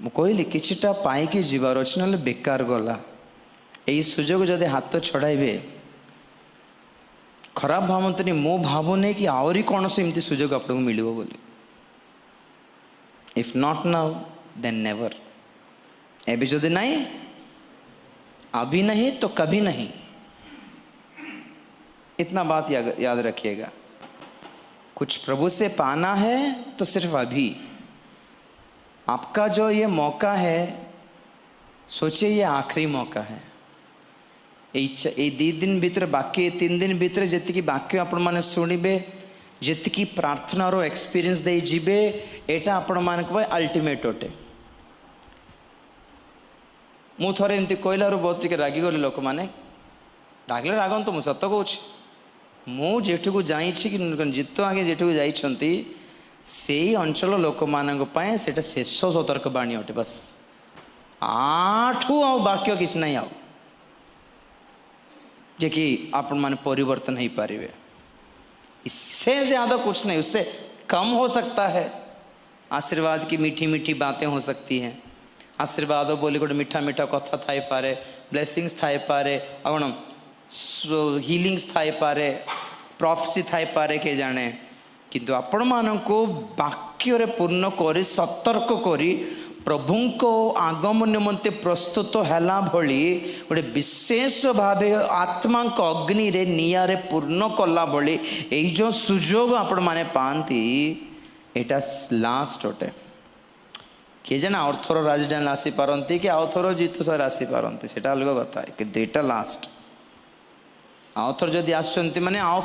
कहली किछिटा पाइकी जीवार अच्छे ना बेकार गला यही सुजोग जदि हाथ छड़ाइबे खराब भावतनी मो भावुनी कि आहरी कौन से एमती सुजोग आपको मिलिबो बोली if not now then never एबी जदि नहीं अभी नहीं तो कभी नहीं इतना बात याद रखिएगा कुछ प्रभु से पाना है तो सिर्फ अभी आपका जो ये मौका है सोचिए ये आखिरी मौका है ये 2 दिन भीतर बाकी 3 दिन भीतर जी बाक्य आपण मैंने शुणवे जी प्रार्थनार एक्सपीरियंस दे जीवे एटा आपण मान अल्टीमेट अटे मु थरे एमती कहला बहुत टे रागिगले लोक मैंने रागले रागंतु मु सत कौच मु जेठू जाई जितो आगे जेठू जाइछंती से अंचल लोक मान से शेष सतर्कवाणी अटे बस आठू आ वाक्य किसी ना आउ जे कि आपण मान परिवर्तन हो पारे इससे ज़्यादा कुछ नहीं उससे कम हो सकता है आशीर्वाद की मीठी मीठी बातें हो सकती हैं आशीर्वाद बोली गोटे मीठा मीठा कथा थाई पारे ब्लेसिंग्स थाई पारे कौन हिलिंग्स थाई पारे प्रॉफेसी थाई पारे के जाने किंतु आपण मान को वाक्य रे पूर्ण करी सतर्क करी प्रभु को आगमन निमंते प्रस्तुत हैला भली गोटे विशेष भावे आत्मा को अग्नि रे निया रे पूर्ण कला भली एई जो सुजोग आपण माने पांती एटा लास्ट अटे किए जाना आउथर राजधानी आसी पारती कि आउथर जीत सर आसी पारती सेटा अलग कथा है कि एटा लास्ट आउथर जदि आसचंती माने आउ